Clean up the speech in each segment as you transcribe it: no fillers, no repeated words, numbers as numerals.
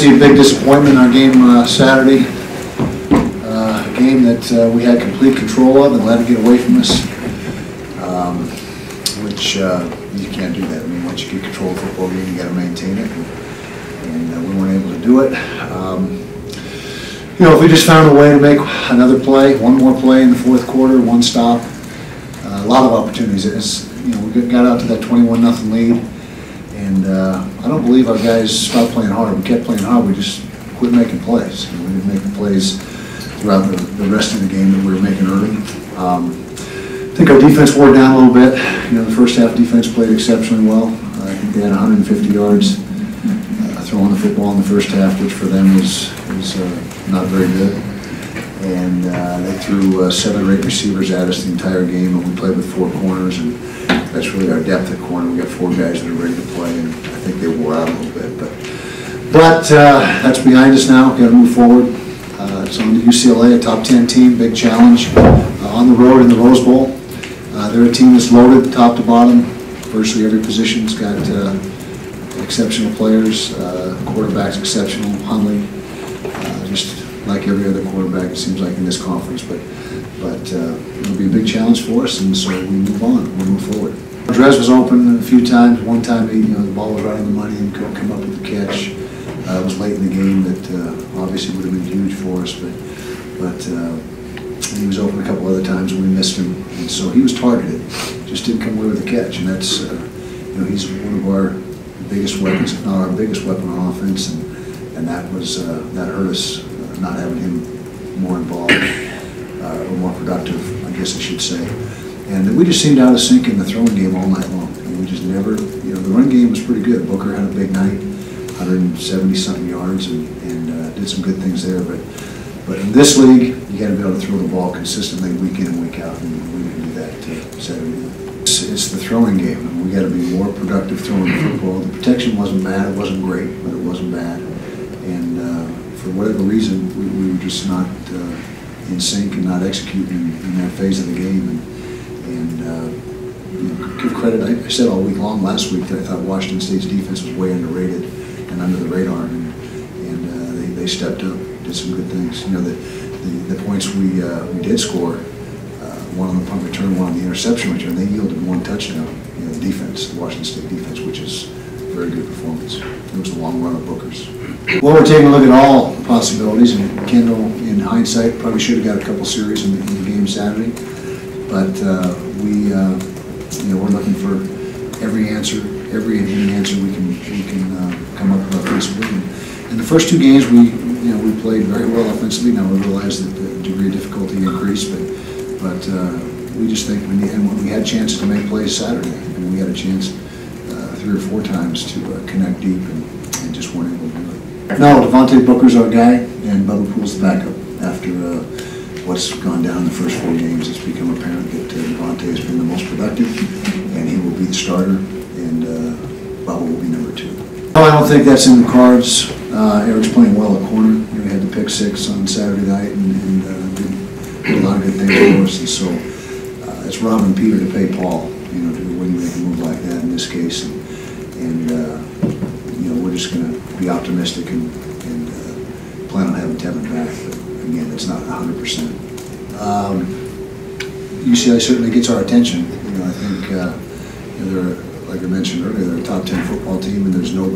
obviously a big disappointment in our game Saturday. A game that we had complete control of and let it get away from us, which you can't do that. I mean, once you get control of the football game, you got to maintain it, and we weren't able to do it. You know, if we just found a way to make another play, one more play in the fourth quarter, one stop, a lot of opportunities. You know, we got out to that 21-0 lead, and I don't believe our guys stopped playing hard. We kept playing hard. We just quit making plays. You know, we didn't make the plays throughout the rest of the game that we were making early. I think our defense wore down a little bit. You know, the first half defense played exceptionally well. I think they had 150 yards throwing the football in the first half, which for them was not very good. And they threw 7 or 8 receivers at us the entire game, and we played with 4 corners, and that's really our depth at corner. We got 4 guys that are ready to play, and I think they wore out a little bit. But that's behind us now. Got to move forward. It's on to UCLA, a top 10 team, big challenge on the road in the Rose Bowl. They're a team that's loaded top to bottom. Virtually every position's got exceptional players. Quarterback's exceptional, Hundley, just like every other quarterback, it seems like, in this conference. But it'll be a big challenge for us, and so we move on. We move forward. Drez was open a few times. One time, the ball was right on the money and couldn't come up with the catch. It was late in the game that obviously would have been huge for us, but he was open a couple other times and we missed him, and so he was targeted. Just didn't come away with the catch, and that's he's one of our biggest weapons, if not our biggest weapon on offense, and that hurt us, not having him more involved or more productive, I guess I should say. And we just seemed out of sync in the throwing game all night long. And we just never, the run game was pretty good. Booker had a big night, 170-something yards, and did some good things there. But in this league, you got to be able to throw the ball consistently week in and week out, and we didn't do that Saturday night. It's the throwing game, and we got to be more productive throwing the football. The protection wasn't bad, it wasn't great, but it wasn't bad. And for whatever reason, we were just not in sync and not executing in that phase of the game. Give credit. I said all week long last week that I thought Washington State's defense was way underrated and under the radar, and they stepped up, did some good things. The points we did score, one on the punt return, one on the interception return, they yielded 1 touchdown. The defense, the Washington State defense, which is a very good performance. It was a long run of Booker's. Well, we're taking a look at all possibilities, and Kendall, in hindsight, probably should have got a couple series in the game Saturday. But we're looking for every answer, every answer we can come up with offensively. In the first 2 games, we played very well offensively. Now we realize that the degree of difficulty increased, but we just think we had chances to make plays Saturday, and we had a chance 3 or 4 times to connect deep, and just weren't able to do it. No, Devontae Booker's our guy, and Bubba Poole's the backup. After what's gone down in the first 4 games, it's become apparent that Devontae has been the most productive, and he will be the starter, and Bubba will be number 2. No, I don't think that's in the cards. Eric's playing well at corner. He had the pick 6 on Saturday night, and did a lot of good things for us, and so it's robbing Peter to pay Paul, when you make a move like that in this case, and we're just going to be optimistic and plan on having Tevin back, but again, it's not 100%. UCLA certainly gets our attention. I think they're, like I mentioned earlier, they're a top 10 football team, and there's no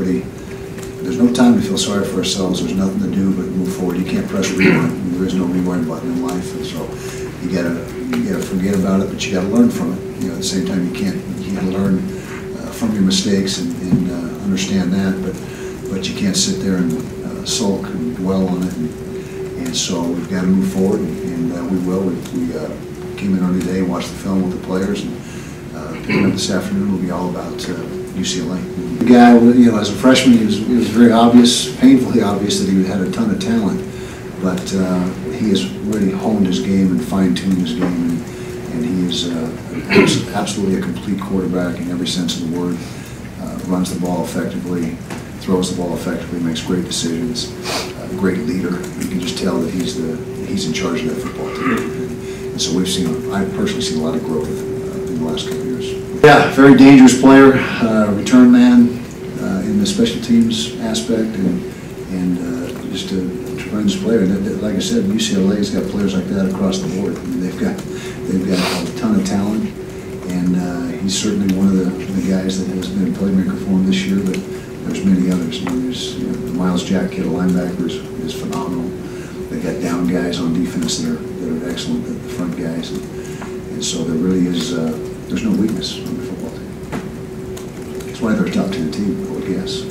time to feel sorry for ourselves. There's nothing to do but move forward. You can't press rewind. There is no rewind button in life, and so you gotta forget about it, but you gotta learn from it. At the same time, you can't learn from your mistakes and understand that, but you can't sit there and sulk and dwell on it. And so we've got to move forward, and we will. We came in early today, watched the film with the players, and picking up this afternoon will be all about UCLA. The guy, as a freshman, it was very obvious, painfully obvious, that he had a ton of talent, but he has really honed his game and fine-tuned his game, and he is absolutely a complete quarterback in every sense of the word. Runs the ball effectively, throws the ball effectively, makes great decisions, a great leader. You can just tell that he's in charge of that football team. And so I've personally seen a lot of growth in the last couple of years. Yeah, very dangerous player, return man in the special teams aspect, and and just a tremendous player. And like I said, UCLA's got players like that across the board. I mean, they've got a ton of talent, and he's certainly one of the guys that has been a playmaker for him this year. But there's many others. I mean, there's the Miles Jack kid, a linebacker, is phenomenal. They got down guys on defense that are excellent, the front guys, and so there really is there's no weakness on the football team. That's why they're a top 10 team, I would guess.